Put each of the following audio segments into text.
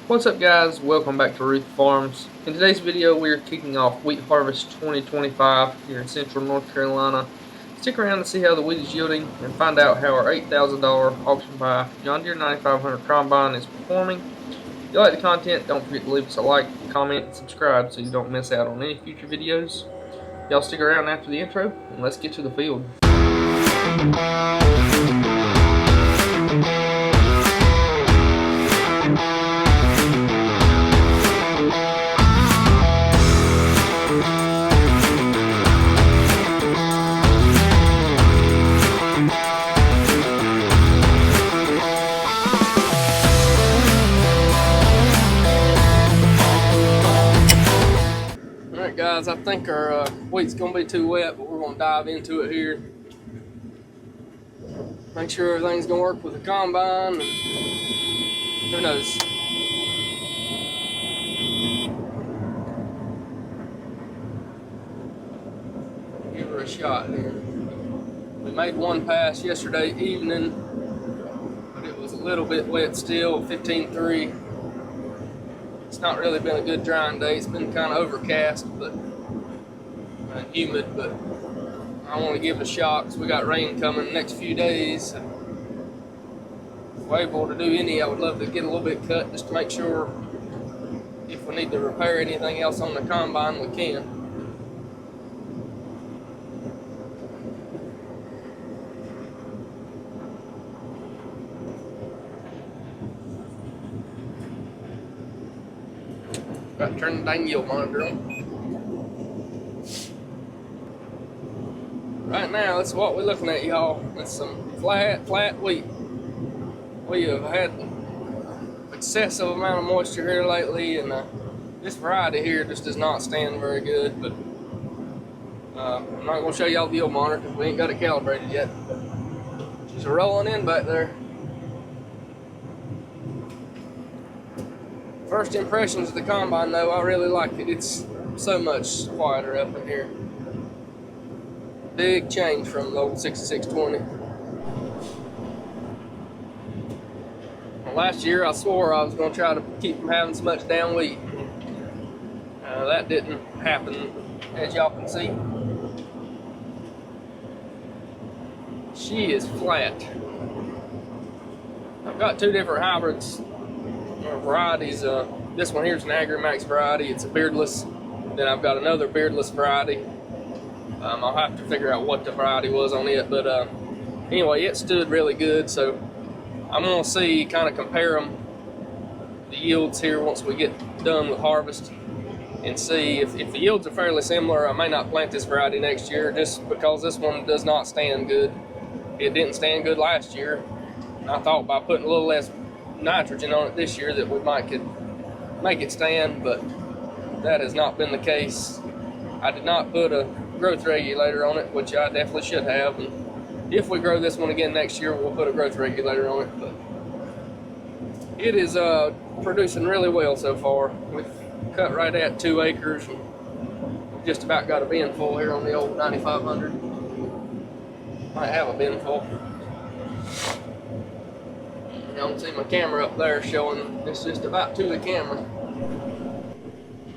What's up guys, welcome back to Ruth Farms. In today's video we are kicking off wheat harvest 2025 here in central North Carolina. Stick around to see how the wheat is yielding and find out how our $8,000 auction buy John Deere 9500 combine is performing. If you like the content, don't forget to leave us a like, comment, and subscribe so you don't miss out on any future videos. Y'all stick around after the intro and let's get to the field. Alright guys, I think our wheat's going to be too wet, but we're going to dive into it here. Make sure everything's going to work with the combine, and who knows. Give her a shot here. We made one pass yesterday evening, but it was a little bit wet still, 15-3. It's not really been a good drying day. It's been kind of overcast, but humid, but I want to give it a shot because we got rain coming the next few days. If we're able to do any, I would love to get a little bit cut just to make sure if we need to repair anything else on the combine, we can. Got to turn the dang yield monitor on. Right now, that's what we're looking at, y'all. It's some flat wheat. We have had excessive amount of moisture here lately, and this variety here just does not stand very good. But I'm not going to show y'all the yield monitor because we ain't got it calibrated yet. She's rolling in back there. First impressions of the combine, though, I really like it. It's so much quieter up in here. Big change from the old 6620. Well, last year I swore I was going to try to keep from having so much down wheat. That didn't happen, as y'all can see. She is flat. I've got two different hybrids. Varieties. This one here is an AgriMax variety. It's a beardless. Then I've got another beardless variety. I'll have to figure out what the variety was on it, but anyway, it stood really good. So I'm gonna see, kind of compare them, the yields here once we get done with harvest, and see if the yields are fairly similar. I may not plant this variety next year just because this one does not stand good. It didn't stand good last year. I thought by putting a little less nitrogen on it this year that we could make it stand, but that has not been the case. I did not put a growth regulator on it, which I definitely should have, and if we grow this one again next year, we'll put a growth regulator on it. But it is producing really well so far. We've cut right at 2 acres and just about got a bin full here on the old 9500. Might have a bin full. You don't see my camera up there showing. It's just about to the camera.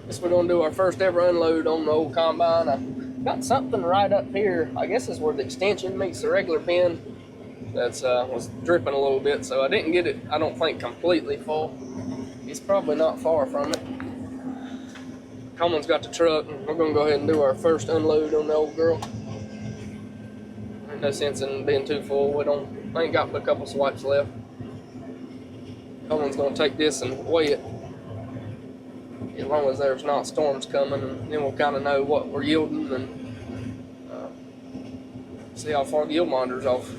Guess we're gonna do our first ever unload on the old combine. I got something right up here. I guess is where the extension meets the regular bin. That's was dripping a little bit, so I didn't get it, I don't think, completely full. It's probably not far from it. Coleman's got the truck, and we're gonna go ahead and do our first unload on the old girl. Ain't no sense in being too full. I ain't got but a couple swipes left. Someone's going to take this and weigh it as long as there's not storms coming, and then we'll kind of know what we're yielding and see how far the yield monitor's off.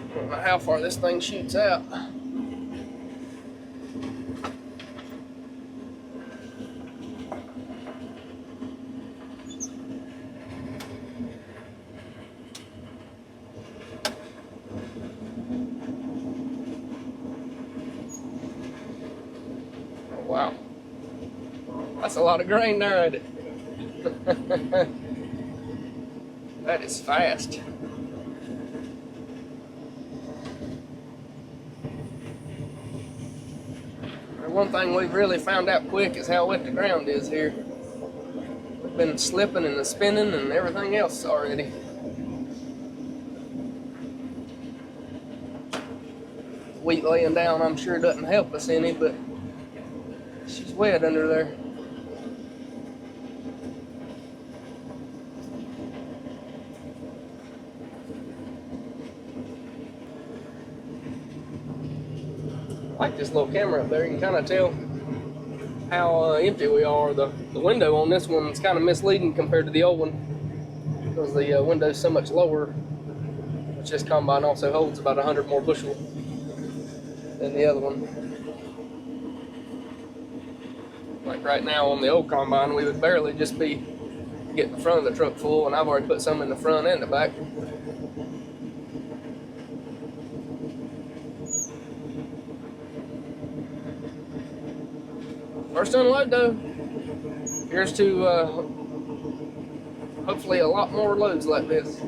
I don't know how far this thing shoots out. Wow. That's a lot of grain there, ain't it? That is fast. One thing we've really found out quick is how wet the ground is here. We've been slipping and spinning and everything else already. Wheat laying down, I'm sure doesn't help us any, but she's wet under there. I like this little camera up there. You can kind of tell how empty we are. The window on this one is kind of misleading compared to the old one because the window is so much lower, which this combine also holds about 100 more bushel than the other one. Like right now on the old combine, we would barely just be getting the front of the truck full, and I've already put some in the front and the back. First unload though. Here's to hopefully a lot more loads like this.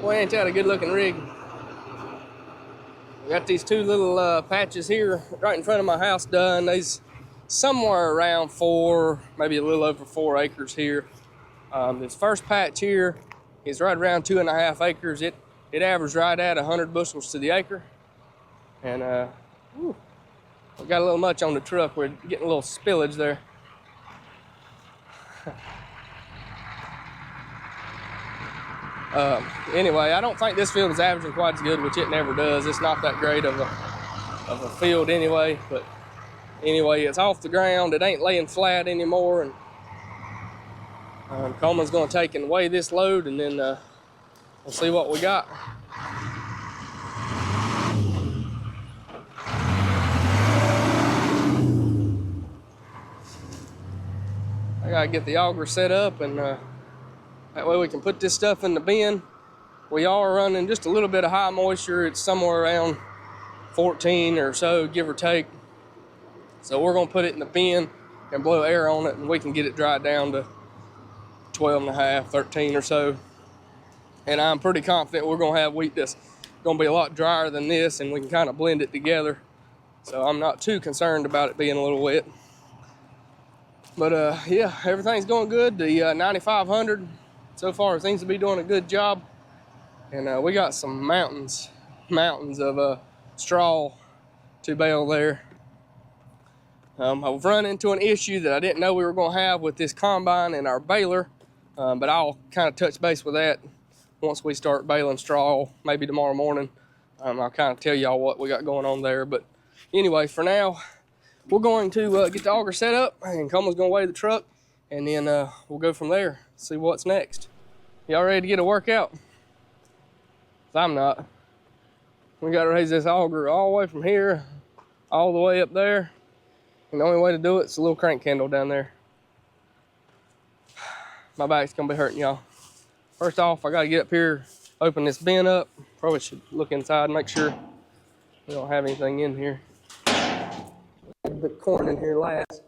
Boy, ain't that a good looking rig. We got these two little patches here right in front of my house done. These somewhere around 4, maybe a little over 4 acres here. This first patch here is right around 2.5 acres. It averaged right at 100 bushels to the acre. And we got a little much on the truck. We're getting a little spillage there. Anyway, I don't think this field is averaging quite as good, which it never does. It's not that great of a field anyway. But anyway, it's off the ground. It ain't laying flat anymore. And Coleman's going to take and weigh this load, and then we'll see what we got. I gotta get the auger set up, and that way we can put this stuff in the bin. We are running just a little bit of high moisture. It's somewhere around 14 or so, give or take. So we're gonna put it in the bin and blow air on it, and we can get it dried down to 12.5, 13 or so. And I'm pretty confident we're gonna have wheat that's gonna be a lot drier than this, and we can kind of blend it together. So I'm not too concerned about it being a little wet. But yeah, everything's going good. The 9500 so far seems to be doing a good job. And we got some mountains of straw to bale there. I've run into an issue that I didn't know we were gonna have with this combine and our baler. But I'll kind of touch base with that once we start baling straw, maybe tomorrow morning. I'll kind of tell y'all what we got going on there. But anyway, for now, we're going to get the auger set up, and Coleman's going to weigh the truck, and then we'll go from there, see what's next. Y'all ready to get a workout? 'Cause I'm not. We got to raise this auger all the way from here, all the way up there. And the only way to do it is a little crank handle down there. My back's going to be hurting, y'all. First off, I got to get up here, open this bin up. Probably should look inside and make sure we don't have anything in here. The corn in here last.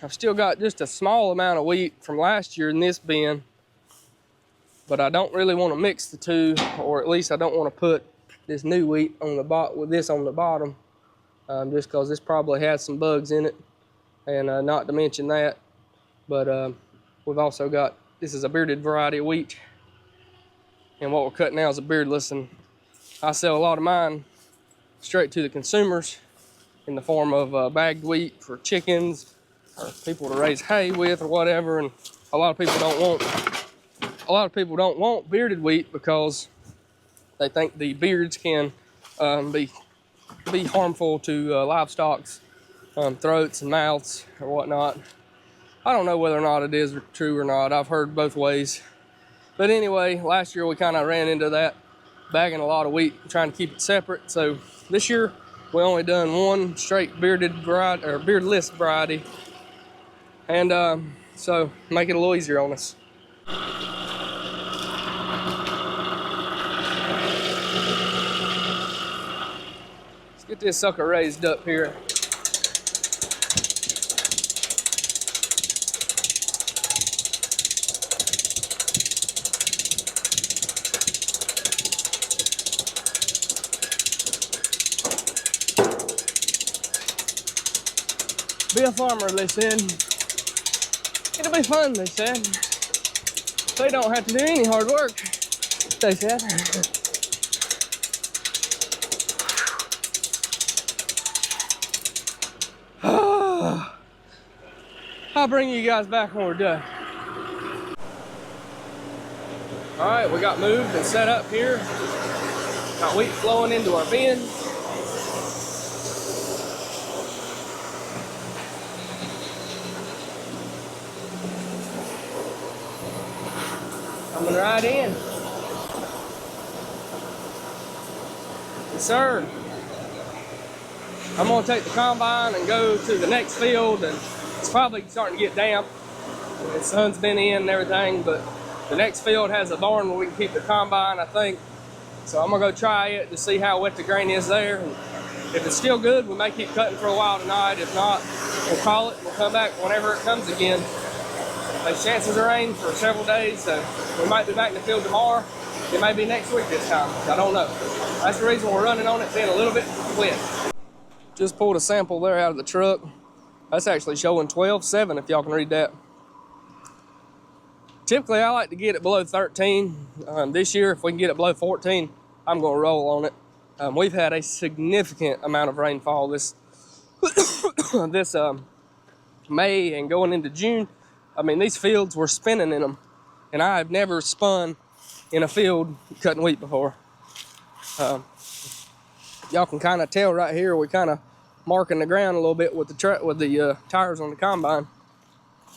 I've still got just a small amount of wheat from last year in this bin, but I don't really want to mix the two, or at least I don't want to put this new wheat on the bottom with this on the bottom, just because this probably has some bugs in it, and not to mention that. But we've also got, this is a bearded variety of wheat, and what we're cutting now is a beardless, and I sell a lot of mine straight to the consumers in the form of bagged wheat for chickens or people to raise hay with or whatever. And a lot of people don't want bearded wheat because they think the beards can be harmful to livestock's throats and mouths or whatnot. I don't know whether or not it is true or not. I've heard both ways. But anyway, last year we kind of ran into that, bagging a lot of wheat, trying to keep it separate. So this year we only done one straight bearded variety, or beardless variety, and so make it a little easier on us. Get this sucker raised up here. Be a farmer, they said. It'll be fun, they said. They don't have to do any hard work, they said. I'll bring you guys back when we're done. All right, we got moved and set up here. Got wheat flowing into our bin. Coming right in. Yes, sir. I'm gonna take the combine and go to the next field, and it's probably starting to get damp. The sun's been in and everything, but the next field has a barn where we can keep the combine, I think. So I'm gonna go try it to see how wet the grain is there. And if it's still good, we may keep cutting for a while tonight. If not, we'll call it and we'll come back whenever it comes again. There's chances of rain for several days, so we might be back in the field tomorrow. It may be next week this time. I don't know. That's the reason we're running on it, being a little bit wet. Just pulled a sample there out of the truck. That's actually showing 12.7 if y'all can read that. Typically, I like to get it below 13. This year, if we can get it below 14, I'm going to roll on it. We've had a significant amount of rainfall this May and going into June. I mean, these fields were spinning in them, and I have never spun in a field cutting wheat before. Y'all can kind of tell right here, we kind of marking the ground a little bit with the tires on the combine.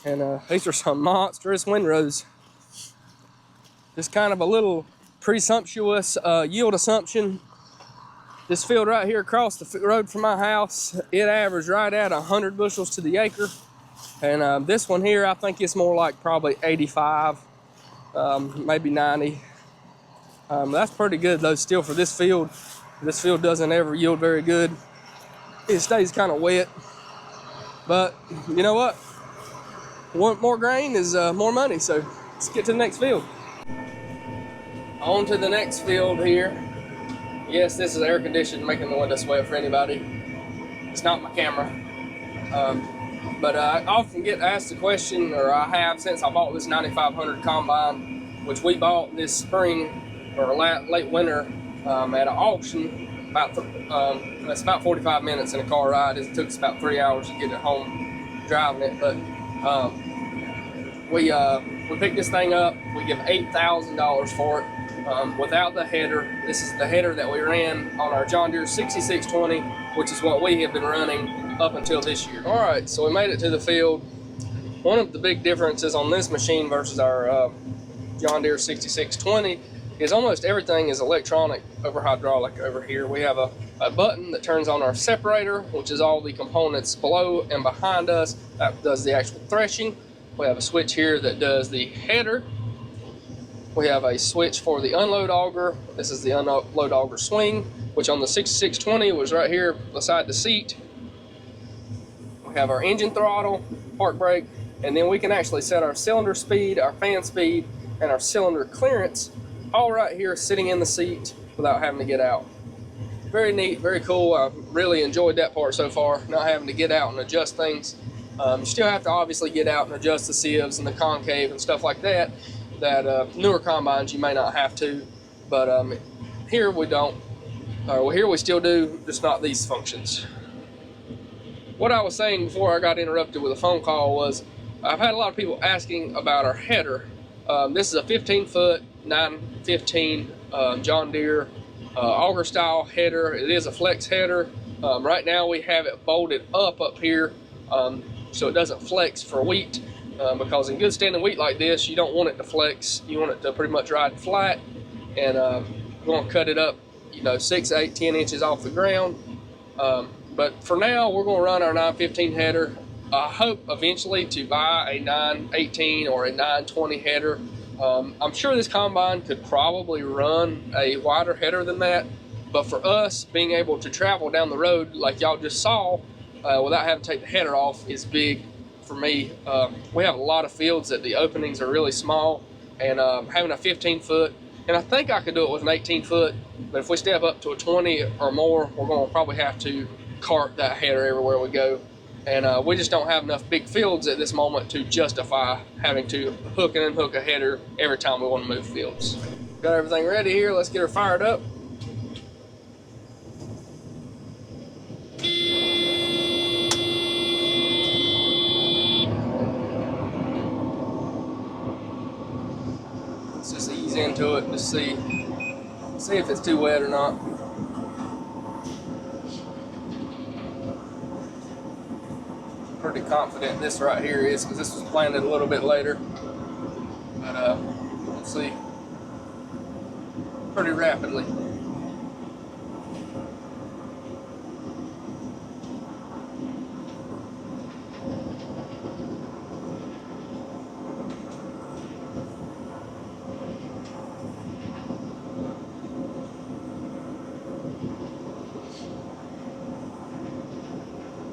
And these are some monstrous windrows. Just kind of a little presumptuous yield assumption. This field right here across the road from my house, it averaged right at 100 bushels to the acre. And this one here, I think it's more like probably 85, maybe 90. That's pretty good though still for this field. This field doesn't ever yield very good. It stays kind of wet. But you know what? Want more grain is more money, so let's get to the next field. On to the next field here. Yes, this is air conditioned, making the window swell for anybody. It's not my camera. But I often get asked the question, or I have since I bought this 9500 combine, which we bought this spring or late winter at an auction. That's about 45 minutes in a car ride. It took us about 3 hours to get it home driving it. But we picked this thing up. We give $8,000 for it without the header. This is the header that we ran on our John Deere 6620, which is what we have been running up until this year. All right, so we made it to the field. One of the big differences on this machine versus our John Deere 6620 is almost everything is electronic over hydraulic over here. We have a button that turns on our separator, which is all the components below and behind us that does the actual threshing. We have a switch here that does the header. We have a switch for the unload auger. This is the unload auger swing, which on the 6620 was right here beside the seat. We have our engine throttle, park brake, and then we can actually set our cylinder speed, our fan speed, and our cylinder clearance all right here sitting in the seat without having to get out. Very neat, very cool. I really enjoyed that part so far, not having to get out and adjust things. You still have to obviously get out and adjust the sieves and the concave and stuff like that newer combines you may not have to, but here we don't. Well, here we still do, just not these functions. What I was saying before I got interrupted with a phone call was I've had a lot of people asking about our header. This is a 15-foot 915 John Deere auger style header. It is a flex header. Right now we have it bolted up here so it doesn't flex for wheat, because in good standing wheat like this you don't want it to flex. You want it to pretty much ride flat, and we're going to cut it up 6, 8, 10 inches off the ground. But for now we're going to run our 915 header. I hope eventually to buy a 918 or a 920 header. I'm sure this combine could probably run a wider header than that, But for us, being able to travel down the road like y'all just saw without having to take the header off is big for me. We have a lot of fields that the openings are really small, and having a 15-foot, and I think I could do it with an 18-foot, but if we step up to a 20 or more, we're going to probably have to cart that header everywhere we go. And we just don't have enough big fields at this moment to justify having to hook and unhook a header every time we want to move fields. Got everything ready here. Let's get her fired up. Let's just ease into it and just see if it's too wet or not. Pretty confident this right here is, because this was planted a little bit later, but we'll see pretty rapidly.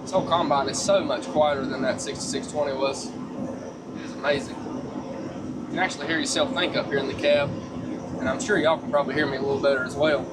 This whole combine is so much quieter than that 6620 was. It is amazing. You can actually hear yourself think up here in the cab, and I'm sure y'all can probably hear me a little better as well.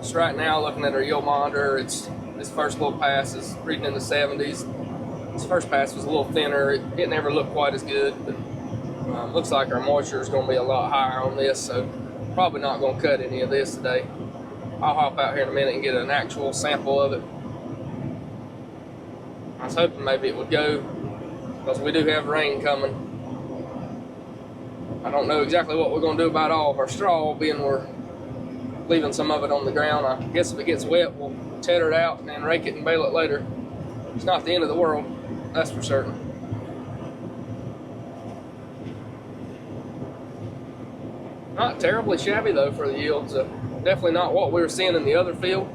Just right now, looking at our yield monitor, this first little pass is reading in the 70s. This first pass was a little thinner. It never looked quite as good, but looks like our moisture is going to be a lot higher on this, so probably not going to cut any of this today. I'll hop out here in a minute and get an actual sample of it. I was hoping maybe it would go, because we do have rain coming. I don't know exactly what we're going to do about all of our straw, being we're leaving some of it on the ground. I guess if it gets wet, we'll tether it out and then rake it and bale it later. It's not the end of the world, that's for certain. Not terribly shabby though for the yields. Definitely not what we were seeing in the other field.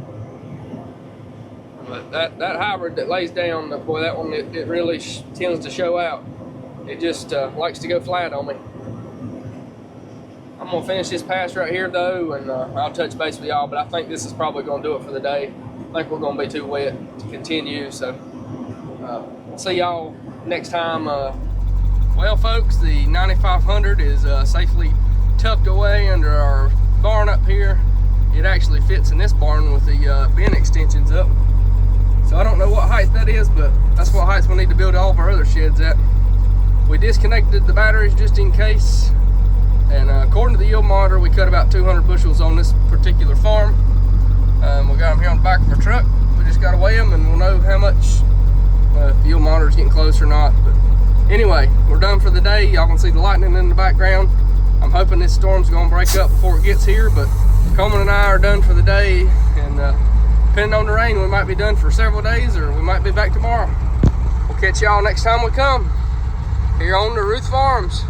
But that hybrid that lays down, boy, that one, it really tends to show out. It just likes to go flat on me. I'm gonna finish this pass right here though, and I'll touch base with y'all, but I think this is probably gonna do it for the day. I think we're gonna be too wet to continue, so we'll see y'all next time. Well folks, the 9500 is safely tucked away under our barn up here. It actually fits in this barn with the bin extensions up. So I don't know what height that is, but that's what heights we need to build all of our other sheds at. We disconnected the batteries just in case. And according to the yield monitor, we cut about 200 bushels on this particular farm. We got them here on the back of our truck. We just got to weigh them and we'll know how much, if the yield monitor is getting close or not. But anyway, we're done for the day. Y'all can see the lightning in the background. I'm hoping this storm's going to break up before it gets here, but Coleman and I are done for the day. And depending on the rain, we might be done for several days, or we might be back tomorrow. We'll catch y'all next time we come here on the Ruth Farms.